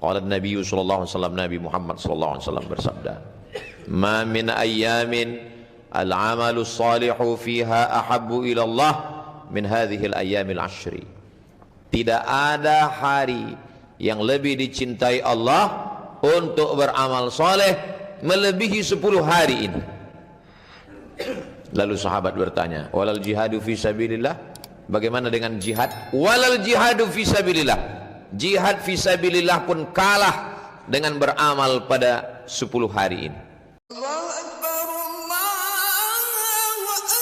Qala Nabi sallallahu alaihi wasallam, Nabi Muhammad sallallahu alaihi wasallam bersabda, "Ma min ayyamin al-'amalu salihu fiha ahabbu ila Allah min hadhihi al-ayyamil 'ashri." Tidak ada hari yang lebih dicintai Allah untuk beramal soleh melebihi 10 hari ini. Lalu sahabat bertanya, "Walal jihadu fi sabilillah?" Bagaimana dengan jihad? Walal jihadu fi sabilillah. Jihad fi sabilillah pun kalah dengan beramal pada 10 hari ini. Allahu Akbar, Allahu Akbar.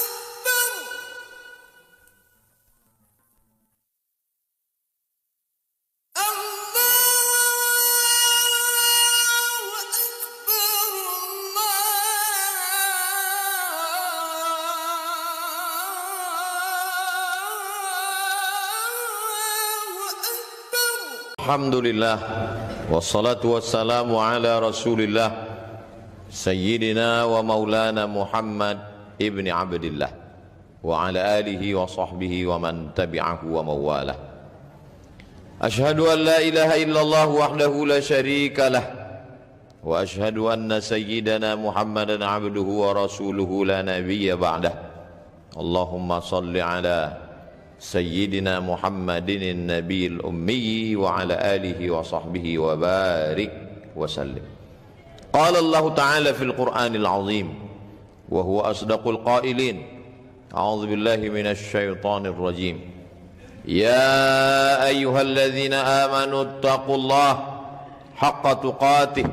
Alhamdulillah, wassalatu wassalamu ala rasulillah sayyidina wa maulana Muhammad ibni Abdillah wa ala alihi wa sahbihi wa man tabi'ahu wa mawalah. Ashhadu an la ilaha illallah wahdahu la syarika lah wa ashhadu anna sayyidana Muhammadan abduhu wa rasuluhu la nabiyya ba'dah. Allahumma salli ala Sayyidina Muhammadin Nabiyil Ummi wa ala alihi wa sahbihi wa barik wa sallim. Qala Allah Ta'ala fil Qur'anil Azim wa huwa asdaqul qailin. A'udzu billahi minasy syaithanir rajim. Ya ayyuhalladzina amanu taqullaha haqqa tuqatih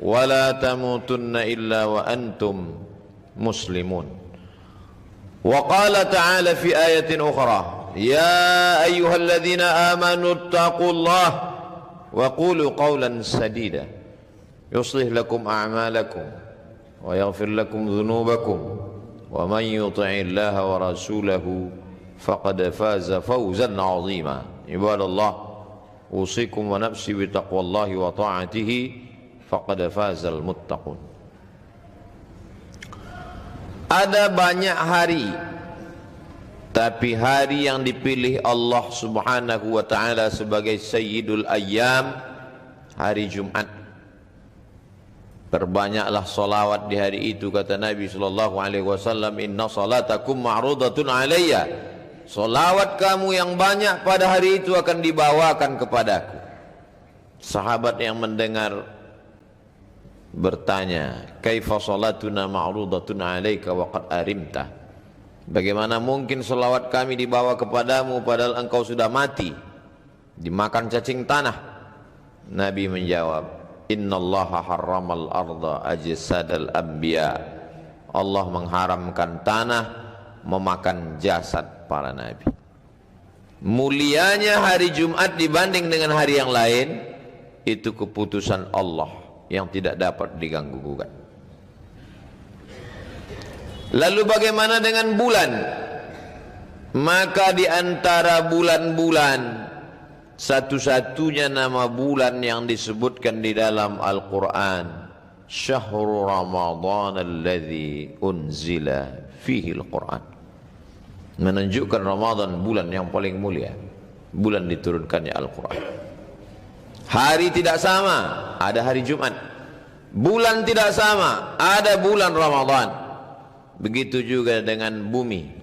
wa la tamutunna illa wa antum muslimun. وقال تعالى في آية أخرى يا أيها الذين آمنوا اتقوا الله وقولوا قولا سديدا يصلح لكم أعمالكم ويغفر لكم ذنوبكم ومن يطع الله ورسوله فقد فاز فوزا عظيما. عباد الله أوصيكم ونفسي بتقوى الله وطاعته فقد فاز المتقون. Ada banyak hari, tapi hari yang dipilih Allah Subhanahu wa ta'ala sebagai Sayyidul Ayyam, hari Jumat. Perbanyaklah salawat di hari itu, kata Nabi sallallahu alaihi wasallam, "Inna salatakum ma'rudatun alayya." Salawat kamu yang banyak pada hari itu akan dibawakan kepadaku. Sahabat yang mendengar bertanya, "Kaifa salatuna ma'rudatun 'alaika wa qad arimta?" Bagaimana mungkin selawat kami dibawa kepadamu padahal engkau sudah mati, dimakan cacing tanah? Nabi menjawab, "Innallaha harramal arda ajsadal anbiya." Allah mengharamkan tanah memakan jasad para nabi. Mulianya hari Jumat dibanding dengan hari yang lain, itu keputusan Allah yang tidak dapat diganggu gugat. Lalu bagaimana dengan bulan? Maka di antara bulan-bulan, satu-satunya nama bulan yang disebutkan di dalam Al-Quran, Syahrul Ramadan alladzi unzila fihi Al-Quran, menunjukkan Ramadan bulan yang paling mulia, bulan diturunkannya Al-Quran. Hari tidak sama, ada hari Jumat. Bulan tidak sama, ada bulan Ramadan. Begitu juga dengan bumi.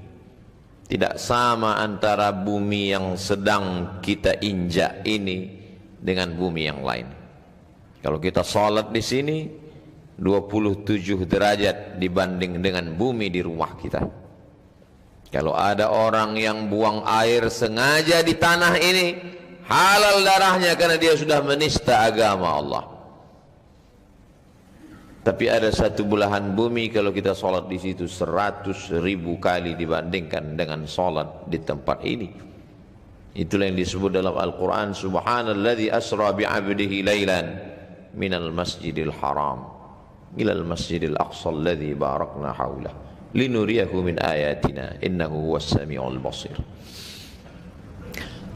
Tidak sama antara bumi yang sedang kita injak ini dengan bumi yang lain. Kalau kita salat di sini 27 derajat dibanding dengan bumi di rumah kita. Kalau ada orang yang buang air sengaja di tanah ini, halal darahnya karena dia sudah menista agama Allah. Tapi ada satu belahan bumi kalau kita sholat di situ 100.000 kali dibandingkan dengan sholat di tempat ini. Itulah yang disebut dalam Al-Quran, Subhanalladzi asra bi'abdihi laylan minal masjidil haram ilal masjidil aqsa alladzi barakna hawlah linuriyahu min ayatina innahu huwas samiul basir.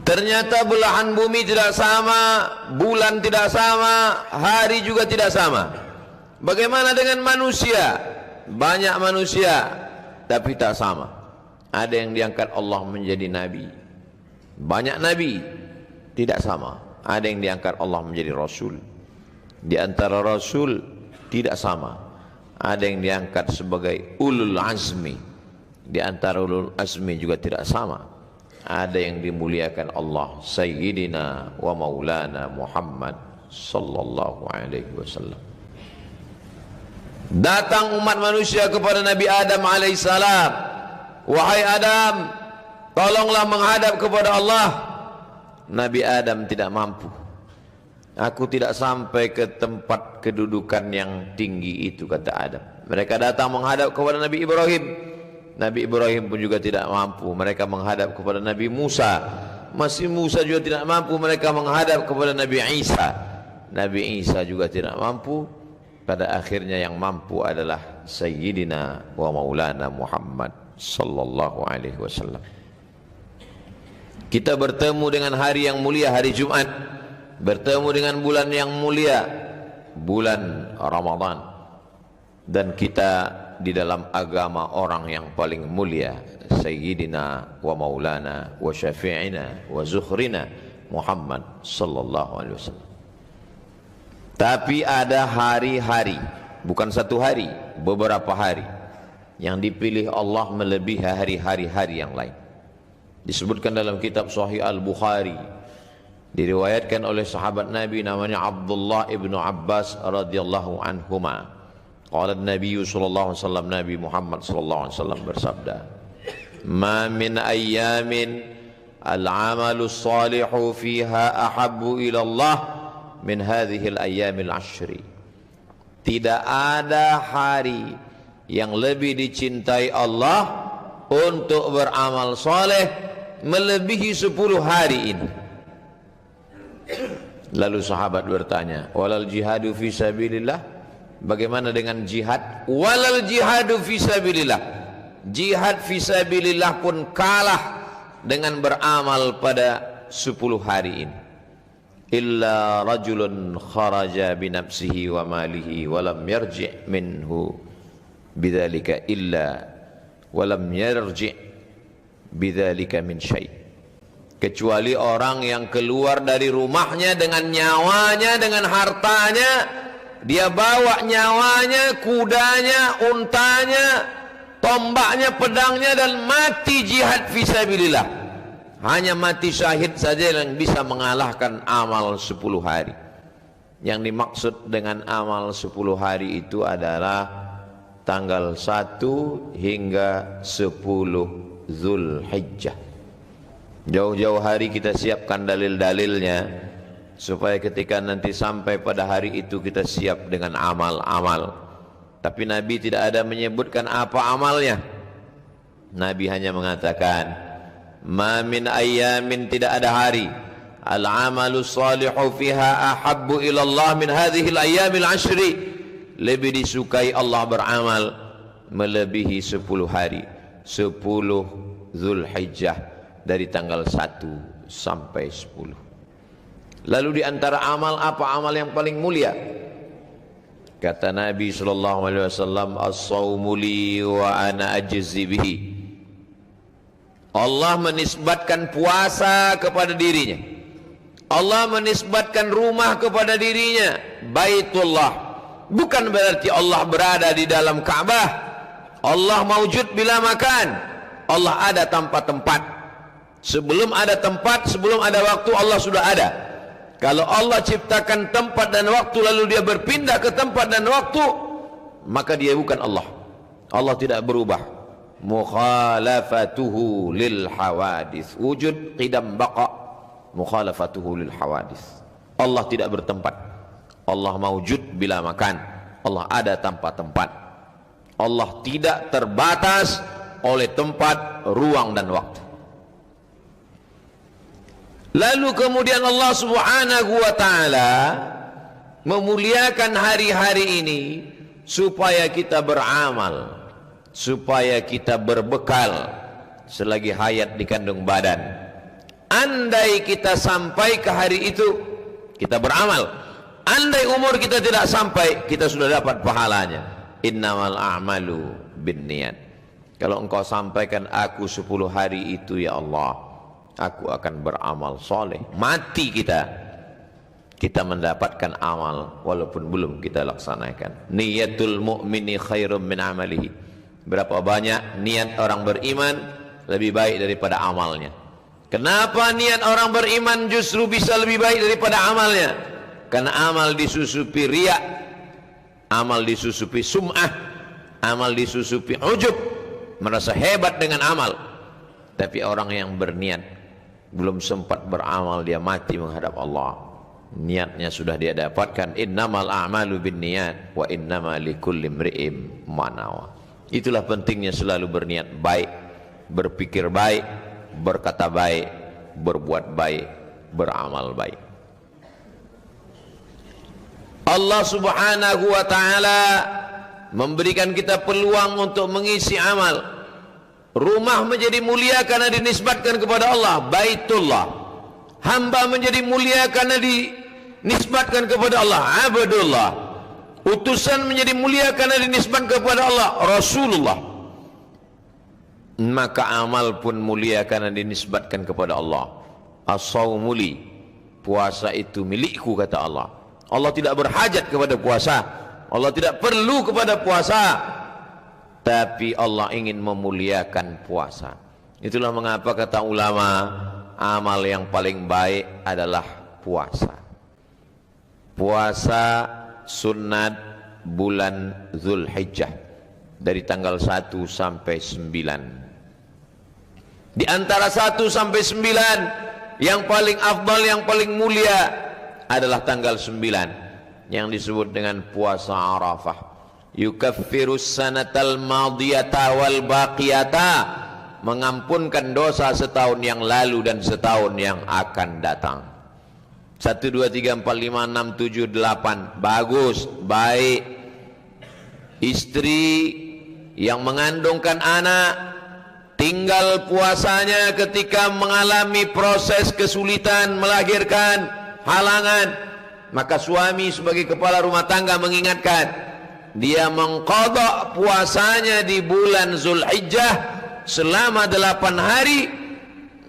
Ternyata belahan bumi tidak sama, bulan tidak sama, hari juga tidak sama. Bagaimana dengan manusia? Banyak manusia tapi tak sama. Ada yang diangkat Allah menjadi nabi, banyak nabi, tidak sama. ada yang diangkat Allah menjadi Rasul. Di antara Rasul tidak sama, ada yang diangkat sebagai ulul azmi. Di antara ulul azmi juga tidak sama, ada yang dimuliakan Allah, Sayyidina wa Maulana Muhammad sallallahu alaihi wasallam. Datang umat manusia kepada Nabi Adam alaihissalam, wahai Adam, tolonglah menghadap kepada Allah. Nabi Adam tidak mampu. Aku tidak sampai ke tempat kedudukan yang tinggi itu, kata Adam. Mereka datang menghadap kepada Nabi Ibrahim. Nabi Ibrahim pun juga tidak mampu. Mereka menghadap kepada Nabi Musa. Masih Musa juga tidak mampu. Mereka menghadap kepada Nabi Isa. Nabi Isa juga tidak mampu. Pada akhirnya yang mampu adalah Sayyidina wa Maulana Muhammad sallallahu alaihi wasallam. Kita bertemu dengan hari yang mulia, hari Jumat. Bertemu dengan bulan yang mulia, bulan Ramadan. Dan kita di dalam agama orang yang paling mulia, Sayyidina wa Maulana wa Syafi'ina wa Zukhrina Muhammad sallallahu alaihi wasallam. Tapi ada hari-hari, bukan satu hari, beberapa hari yang dipilih Allah melebihi hari-hari yang lain. Disebutkan dalam kitab Sahih Al-Bukhari, diriwayatkan oleh sahabat Nabi namanya Abdullah ibnu Abbas radhiyallahu anhuma. Qala Nabi sallallahu alaihi wasallam, Nabi Muhammad sallallahu alaihi wasallam bersabda, "Ma min ayyamin al-'amalu salihu fiha ahabbu ila Allah min hadhihi al-ayyamil 'ashri." Tidak ada hari yang lebih dicintai Allah untuk beramal soleh melebihi 10 hari ini. Lalu sahabat bertanya, walal jihadu fi sabilillah? Bagaimana dengan jihad? Walal jihadu fi sabilillah. Jihad fi sabilillah pun kalah dengan beramal pada 10 hari ini. Illa rajulun kharaja binafsihi wa malihi walam yarji' minhu bidzalika illa walam yarji' bidzalika min syai'. Kecuali orang yang keluar dari rumahnya dengan nyawanya, dengan hartanya, dia bawa nyawanya, kudanya, untanya, tombaknya, pedangnya, dan mati jihad fisabilillah. Hanya mati syahid saja yang bisa mengalahkan amal 10 hari. Yang dimaksud dengan amal 10 hari itu adalah tanggal 1 hingga 10 Zulhijjah. Jauh-jauh hari kita siapkan dalil-dalilnya supaya ketika nanti sampai pada hari itu kita siap dengan amal-amal. Tapi Nabi tidak ada menyebutkan apa amalnya. Nabi hanya mengatakan, ma min ayyamin, tidak ada hari, al-amalu salihu fiha ahabbu ilallah min hadhihi al-ayyamil 'ashri, lebih disukai Allah beramal melebihi 10 hari, 10 Zulhijjah, dari tanggal 1 sampai 10. Lalu di antara amal, apa amal yang paling mulia? Kata Nabi sallallahu alaihi wasallam, as-shaumu li wa ana ajzi bihi. Allah menisbatkan puasa kepada dirinya. Allah menisbatkan rumah kepada dirinya, Baitullah. Bukan berarti Allah berada di dalam Ka'bah. Allah maujud bila makan. Allah ada tanpa tempat. Sebelum ada tempat, sebelum ada waktu, Allah sudah ada. Kalau Allah ciptakan tempat dan waktu lalu dia berpindah ke tempat dan waktu, maka dia bukan Allah. Allah tidak berubah. Mukhalafatuhu lil hawadith, wujud qidam baqa, mukhalafatuhu lil hawadith. Allah tidak bertempat. Allah maujud bila makan. Allah ada tanpa tempat. Allah tidak terbatas oleh tempat, ruang dan waktu. Lalu kemudian Allah Subhanahu wa ta'ala memuliakan hari-hari ini supaya kita beramal, supaya kita berbekal selagi hayat di kandung badan. Andai kita sampai ke hari itu, kita beramal. Andai umur kita tidak sampai, kita sudah dapat pahalanya. Innamal a'malu binniyat. Kalau engkau sampaikan aku 10 hari itu ya Allah, aku akan beramal soleh. Mati kita, kita mendapatkan amal walaupun belum kita laksanakan. Niyatul mu'mini khairum min amalihi. Berapa banyak niat orang beriman lebih baik daripada amalnya. Kenapa niat orang beriman justru bisa lebih baik daripada amalnya? Karena amal disusupi riya, amal disusupi sum'ah, amal disusupi ujub, merasa hebat dengan amal. Tapi orang yang berniat belum sempat beramal, dia mati menghadap Allah, niatnya sudah dia dapatkan. Innamal a'malu binniyat wa innama likulli imri'in ma nawa. Itulah pentingnya selalu berniat baik, berpikir baik, berkata baik, berbuat baik, beramal baik. Allah Subhanahu wa ta'ala memberikan kita peluang untuk mengisi amal. Rumah menjadi mulia karena dinisbatkan kepada Allah, Baitullah. Hamba menjadi mulia karena dinisbatkan kepada Allah, Abdullah. Utusan menjadi mulia karena dinisbatkan kepada Allah, Rasulullah. Maka amal pun mulia karena dinisbatkan kepada Allah. As-saumuli, puasa itu milikku, kata Allah. Allah tidak berhajat kepada puasa, Allah tidak perlu kepada puasa, tapi Allah ingin memuliakan puasa. Itulah mengapa kata ulama, amal yang paling baik adalah puasa. Puasa sunat bulan Zulhijjah dari tanggal 1 sampai 9. Di antara 1 sampai 9 yang paling afdal, yang paling mulia adalah tanggal 9 yang disebut dengan puasa Arafah. Yukaffirus sanatal madiyata wal baqiyata, mengampunkan dosa setahun yang lalu dan setahun yang akan datang. 1, 2, 3, 4, 5, 6, 7, 8. Bagus, baik. Istri yang mengandungkan anak, tinggal puasanya ketika mengalami proses kesulitan melahirkan, halangan, maka suami sebagai kepala rumah tangga mengingatkan, dia mengqadha puasanya di bulan Zulhijjah selama 8 hari,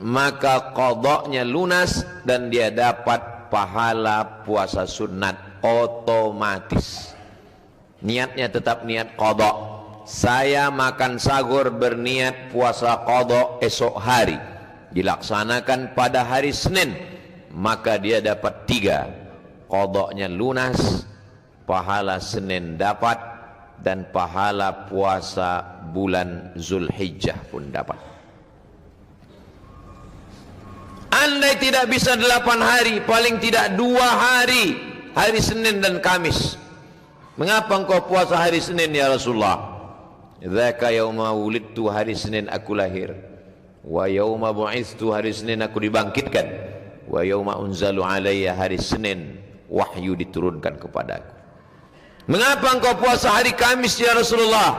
maka qadhanya lunas dan dia dapat pahala puasa sunat otomatis. Niatnya tetap niat qadha. Saya makan sahur berniat puasa qadha esok hari, dilaksanakan pada hari Senin, maka dia dapat 3. Qadhanya lunas, pahala Senin dapat, dan pahala puasa bulan Zulhijjah pun dapat. Andai tidak bisa 8 hari, paling tidak 2 hari, hari Senin dan Kamis. Mengapa engkau puasa hari Senin ya Rasulullah? Dzaka yauma wulidtu, hari Senin aku lahir. Wa yauma bu'itstu, hari Senin aku dibangkitkan. Wa yauma unzalu alayya, hari Senin wahyu diturunkan kepadaku. Mengapa engkau puasa hari Kamis ya Rasulullah?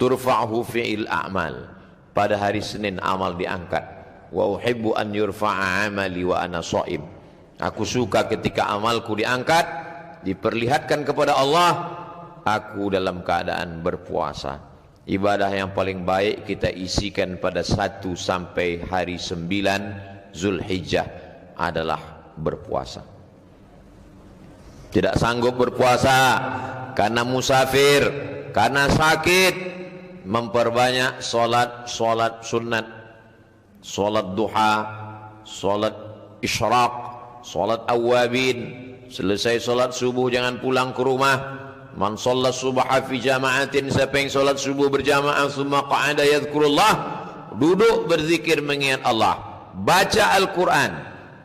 Turfa'hu fi'il a'mal, pada hari Senin amal diangkat. Wa uhibbu an yurfa'a amali wa ana shaim, aku suka ketika amalku diangkat, diperlihatkan kepada Allah, aku dalam keadaan berpuasa. Ibadah yang paling baik kita isikan pada 1 sampai hari 9 Zulhijjah adalah berpuasa. Tidak sanggup berpuasa karena musafir, karena sakit, memperbanyak solat sunat, solat duha, solat isyraq, solat awabin. Selesai solat subuh jangan pulang ke rumah. Man shalla subha fi jama'atin, siapa yang solat subuh berjamaah, summa qa'ada yadhkurullah, duduk berzikir mengingat Allah, baca Al-Quran,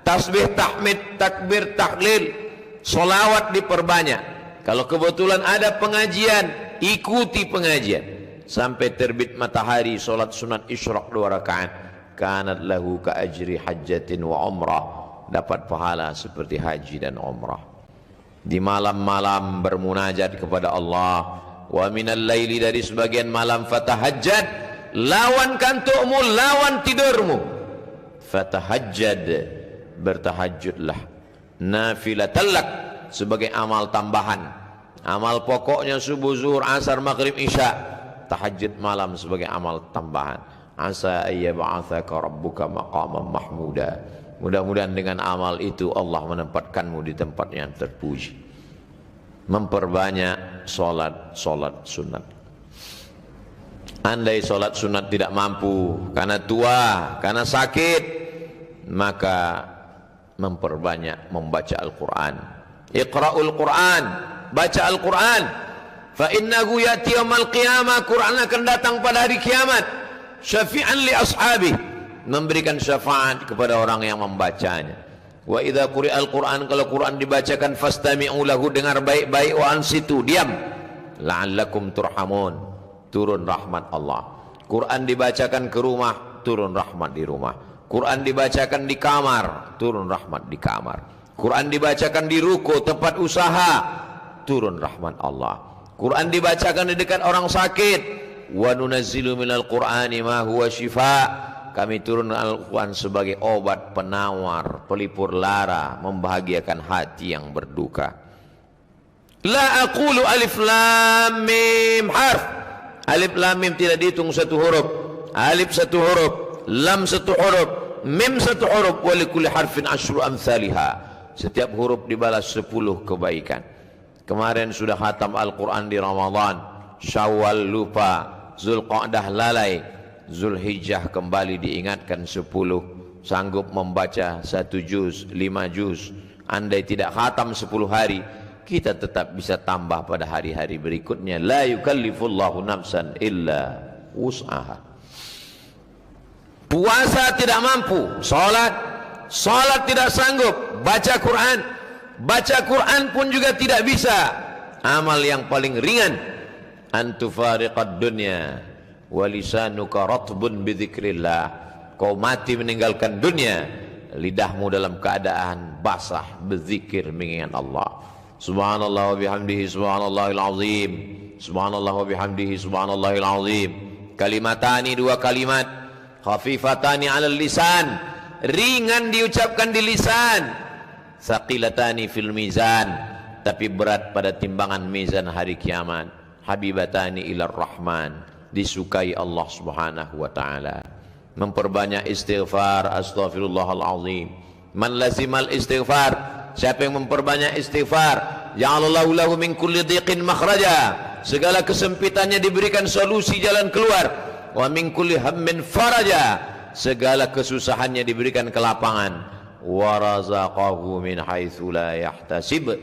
tasbih, tahmid, takbir, tahlil, solawat diperbanyak. Kalau kebetulan ada pengajian, ikuti pengajian sampai terbit matahari. Solat sunat isyraq 2 rakaat, kanat lahu ka ajri hajjatin wa umrah, dapat pahala seperti haji dan umrah. Di malam-malam bermunajat kepada Allah. Wa minal laili, dari sebagian malam, fatahajjad, lawan kantukmu, lawan tidurmu. Fatahajjad, bertahajudlah. Nafilatallak, sebagai amal tambahan. Amal pokoknya subuh, zuhur, asar, maghrib, isya. Tahajud malam sebagai amal tambahan. Asa ayyab'atsaka rabbuka maqaman mahmuda, Mudah-mudahan dengan amal itu Allah menempatkanmu di tempat yang terpuji. Memperbanyak solat sunat. Andai solat sunat tidak mampu karena tua, karena sakit, maka memperbanyak membaca Al-Quran. Iqra'ul Quran, baca Al-Quran. Fa innahu ya'ti yaumal qiyamah, Quran akan datang pada hari kiamat. Syafi'an li ashabi, memberikan syafaat kepada orang yang membacanya. Wa idza quri'al Quran, kalau Quran dibacakan, fastami'u lahu, dengar baik-baik, wa ansitu, diam, la'allakum turhamun, turun rahmat Allah. Quran dibacakan ke rumah, turun rahmat di rumah. Quran dibacakan di kamar, turun rahmat di kamar. Quran dibacakan di ruko, tempat usaha, turun rahmat Allah. Quran dibacakan di dekat orang sakit. Wa nunazzilu minal Qur'ani ma huwa shifa', kami turun Al-Quran sebagai obat penawar, pelipur lara, membahagiakan hati yang berduka. La aqulu alif lam mim harf. Alif lam mim tidak dihitung satu huruf. Alif satu huruf, lam satu huruf, mim satu huruf, wa likulli harfin asyru amsalihah. Setiap huruf dibalas 10 kebaikan. Kemarin sudah khatam Al-Quran di Ramadan, Syawal lupa, Zulqa'dah lalai, Zulhijjah kembali diingatkan 10, sanggup membaca 1 juz, 5 juz. Andai tidak khatam 10 hari, kita tetap bisa tambah pada hari-hari berikutnya. La yukallifullahu nafsan illa wus'aha. Puasa tidak mampu, salat tidak sanggup, baca Quran pun juga tidak bisa. Amal yang paling ringan, antufariqad dunya wa lisanuka ratbun bidzikrillah, kau mati meninggalkan dunia, lidahmu dalam keadaan basah berzikir mengingat Allah. Subhanallah wa bihamdihi subhanallahil azim, subhanallah wa bihamdihi subhanallahil azim. Kalimatani, 2 kalimat, khafifatani 'alal lisan, ringan diucapkan di lisan, tsaqilatani fil mizan, tapi berat pada timbangan mizan hari kiamat. Habibatani ilar rahman, disukai Allah subhanahu wa ta'ala. Memperbanyak istighfar, astaghfirullahalazim. Man lazimal istighfar, siapa yang memperbanyak istighfar, ja'alallahu lahu min kulli dhiqin makhraja, segala kesempitannya diberikan solusi jalan keluar. Wa min kulli hammin faraja, segala kesusahannya diberikan kelapangan. Wa razaqahu min haitsu la yahtasib,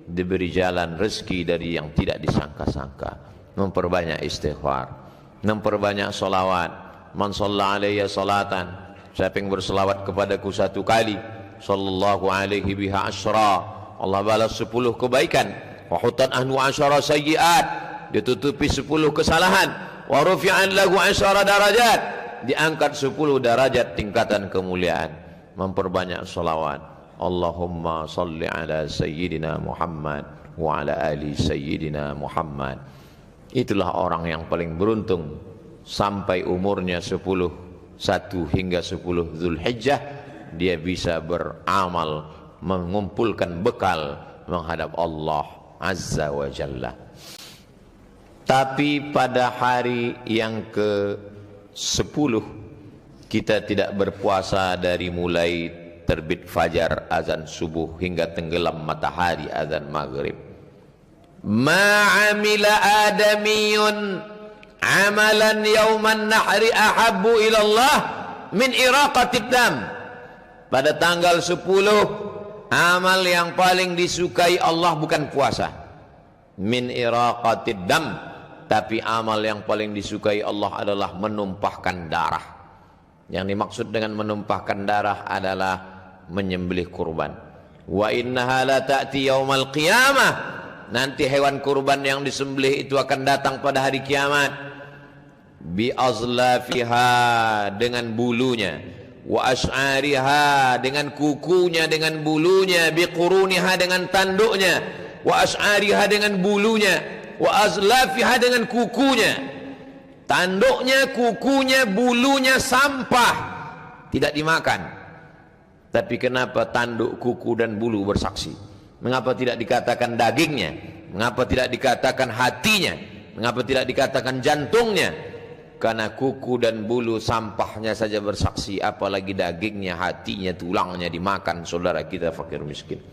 diberi jalan rezeki dari yang tidak disangka-sangka. Memperbanyak istighfar, memperbanyak salawat. Man shalla alayya salatan, siapa yang berselawat kepadaku 1 kali, sallallahu alaihi biha asyra, Allah balas 10 kebaikan. Wa hutat anhu asyara sayyiat, ditutupi 10 kesalahan. Wa rufi'an lahu asyara darajat, diangkat 10 derajat tingkatan kemuliaan. Memperbanyak salawat. Allahumma salli ala sayyidina Muhammad wa ala ali sayyidina Muhammad. Itulah orang yang paling beruntung, sampai umurnya 1 hingga 10 Zulhijjah dia bisa beramal, mengumpulkan bekal menghadap Allah Azza wa Jalla. Tapi pada hari yang ke-10 kita tidak berpuasa dari mulai terbit fajar azan subuh hingga tenggelam matahari azan maghrib. Ma'amila adamiyun amalan yauman nahri ahabbu ilallah min iraqatid dam. Pada tanggal 10, amal yang paling disukai Allah bukan puasa, min iraqatid dam, tapi amal yang paling disukai Allah adalah menumpahkan darah. Yang dimaksud dengan menumpahkan darah adalah menyembelih kurban. Wa innaha la ta'ti yaumal qiyamah, nanti hewan kurban yang disembelih itu akan datang pada hari kiamat. Bi azlafiha, dengan bulunya, wa as'ariha, dengan kukunya, dengan bulunya, bi quruniha, dengan tanduknya, wa as'ariha, dengan bulunya, wa azlafiha, dengan kukunya. Tanduknya, kukunya, bulunya sampah, tidak dimakan. Tapi kenapa tanduk, kuku dan bulu bersaksi? Mengapa tidak dikatakan dagingnya? Mengapa tidak dikatakan hatinya? Mengapa tidak dikatakan jantungnya? Karena kuku dan bulu sampahnya saja bersaksi, apalagi dagingnya, hatinya, tulangnya dimakan saudara kita fakir miskin.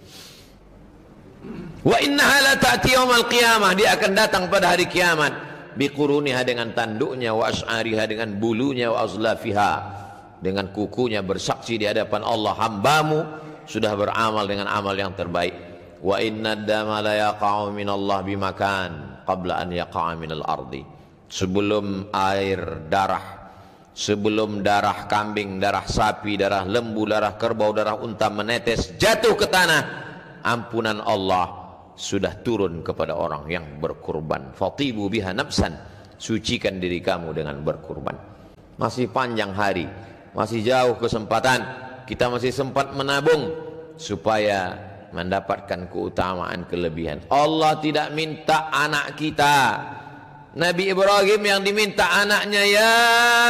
Wa innaha la ta'ti yaumal qiyamah, dia akan datang pada hari kiamat, biquruniha dengan tanduknya, wa as'ariha dengan bulunya, wa azlafiha dengan kukunya, bersaksi di hadapan Allah, hambamu sudah beramal dengan amal yang terbaik. Wa inna ad-dama la yaqa'u minallah bimakan qabla an yaqa'a minal ardi. Sebelum air darah, sebelum darah kambing, darah sapi, darah lembu, darah kerbau, darah unta menetes jatuh ke tanah, ampunan Allah sudah turun kepada orang yang berkurban. Fatibu biha nafsan, sucikan diri kamu dengan berkurban. Masih panjang hari, masih jauh kesempatan, kita masih sempat menabung supaya mendapatkan keutamaan kelebihan. Allah tidak minta anak kita. Nabi Ibrahim yang diminta anaknya, ya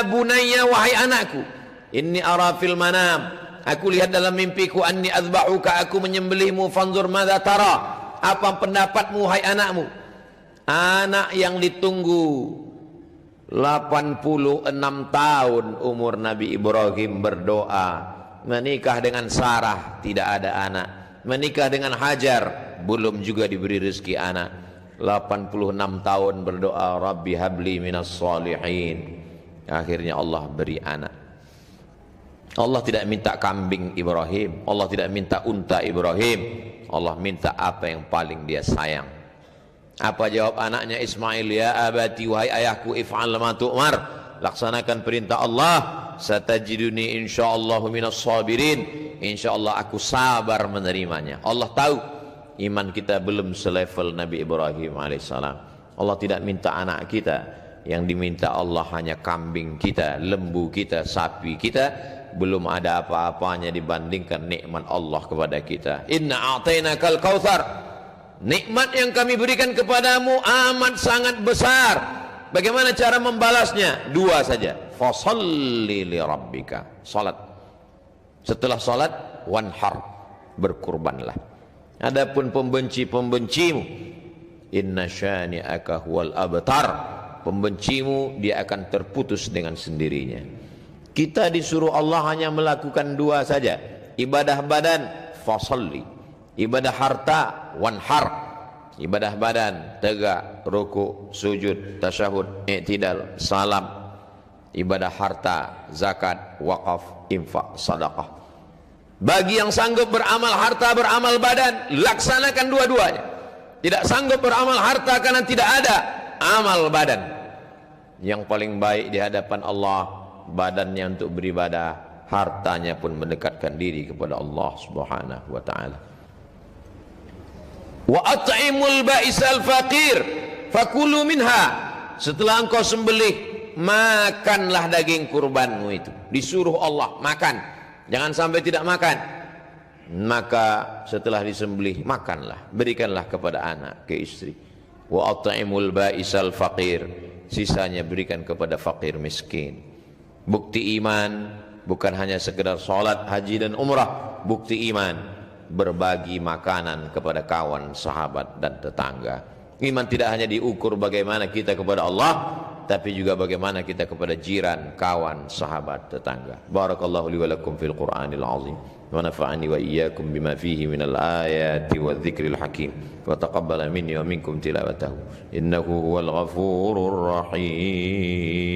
bunayya, wahai anakku, inni ara fil manam, aku lihat dalam mimpiku, anni azba'uka, aku menyembelihmu, fanzur madza tara, apa pendapatmu hai anakmu. Anak yang ditunggu 86 tahun umur Nabi Ibrahim berdoa, menikah dengan Sarah tidak ada anak, menikah dengan Hajar belum juga diberi rezeki anak. 86 tahun berdoa, Rabbi habli minas solihin, akhirnya Allah beri anak. Allah tidak minta kambing Ibrahim, Allah tidak minta unta Ibrahim, Allah minta apa yang paling dia sayang. Apa jawab anaknya Ismail? Ya abati, wahai ayahku, if'al ma tu'mar, laksanakan perintah Allah, satajiduni insyaallah minas sabirin, insyaallah aku sabar menerimanya. Allah tahu iman kita belum selevel Nabi Ibrahim alaihissalam. Allah tidak minta anak kita, yang diminta Allah hanya kambing kita, lembu kita, sapi kita, belum ada apa-apanya dibandingkan nikmat Allah kepada kita. Inna a'tainakal kautsar, nikmat yang kami berikan kepadamu amat sangat besar. Bagaimana cara membalasnya? Dua saja, fasalli li rabbika, salat. Setelah salat, wanhar, berkurbanlah. Adapun pembenci-pembencimu, inna syani'aka huwal abtar, pembencimu dia akan terputus dengan sendirinya. Kita disuruh Allah hanya melakukan dua saja, ibadah badan, fasalli, ibadah harta, wanhar. Ibadah badan, tegak, ruku, sujud, tasyahud, i'tidal, salam. Ibadah harta, zakat, wakaf, infak, sadaqah. Bagi yang sanggup beramal harta, beramal badan, laksanakan dua-duanya. Tidak sanggup beramal harta karena tidak ada amal badan. Yang paling baik di hadapan Allah, badannya untuk beribadah, hartanya pun mendekatkan diri kepada Allah Subhanahu wa taala. Wa at'imul ba'isal faqir fakulu minha, setelah engkau sembelih, makanlah daging kurbanmu itu. Disuruh Allah makan, jangan sampai tidak makan. Maka setelah disembelih, makanlah, berikanlah kepada anak, ke istri. Wa at'imul ba'isal faqir, sisanya berikan kepada fakir miskin. Bukti iman bukan hanya sekedar salat, haji dan umrah. Bukti iman berbagi makanan kepada kawan, sahabat dan tetangga. Iman tidak hanya diukur bagaimana kita kepada Allah, tapi juga bagaimana kita kepada jiran, kawan, sahabat, tetangga. Barakallahu li wa lakum fil Qur'anil azim, wa nafa'ani wa iyyakum bima fihi minal ayati wadh-dhikril hakim, wa taqabbala minni wa minkum tilawatahu innahu huwal ghafurur rahim.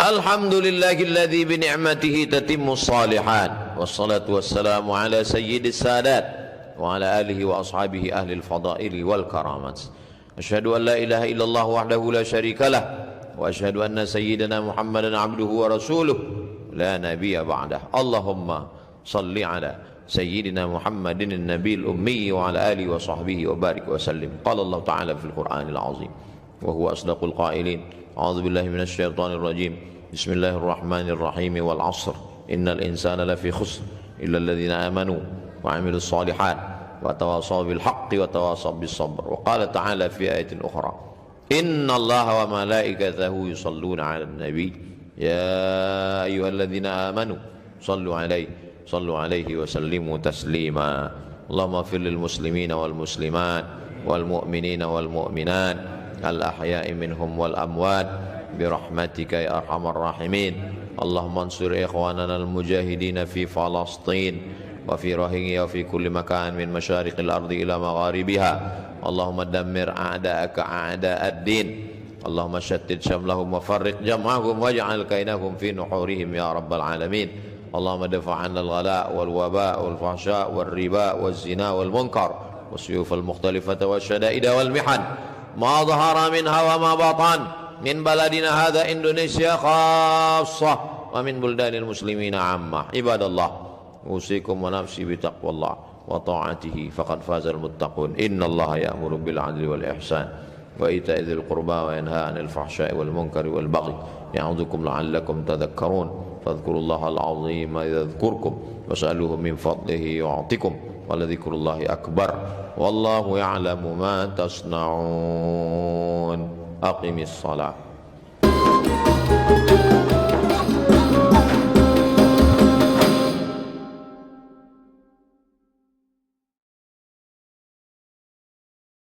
Alhamdulillahilladzi bi ni'matihi tatimmus shalihat, wassalatu wassalamu ala sayyidis sadat wa ala alihi wa ashabihi ahlil fadaili wal karamat. Asyhadu an la ilaha illallah wahdahu la syarikalah, wa asyhadu anna sayyidana Muhammadan abduhu wa rasuluh la nabiyya ba'dah. Allahumma salli ala sayyidina Muhammadin an-nabiyil ummi wa ala alihi wa sahbihi wa barik wa sallim. Qala Allah ta'ala fil Qur'anil azim wa huwa asdaqul qailin. A'udzu billahi minasy syaithanir rajim. Bismillahirrahmanirrahim. Wal 'ashr innal insana lafi khusr illa alladhina amanu wa 'amilus shalihat وتواصوا بالحق وتواصوا بالصبر. وقال تعالى في آية أخرى: إن الله وملائكته يصلون على النبي يا أيها الذين آمنوا صلوا عليه وسلموا تسليما. اللهم اغفر للمسلمين والمسلمات والمؤمنين والمؤمنات الأحياء منهم والأموات برحمتك يا أرحم الراحمين. اللهم انصر إخواننا المجاهدين في فلسطين وفي روهينيا وفي كل مكان من مشارق الأرض إلى مغاربها. اللهم دمر أعداءك أعداء الدين. اللهم شتت شملهم وفرق جمعهم واجعل كيدهم في نحورهم يا رب العالمين. اللهم دفع عنا الغلاء والوباء والفحشاء والربا والزنا والمنكر والسيوف المختلفة والشدائد والمحن ما ظهر منها وما بطن من بلدنا هذا إندونيسيا خاصة ومن بلدان المسلمين عامة. عباد الله، أوصيكم ونفسي بتقوى الله وطاعته فقد فاز المتقون. إن الله يأمر بالعدل والإحسان وإيتاء ذي القربى وينهى عن الفحشاء والمنكر والبغي يعظكم لعلكم تذكرون. فاذكروا الله العظيم يذكركم واسألوه من فضله يعطكم ولذكر الله أكبر والله يعلم ما تصنعون. أقم الصلاة.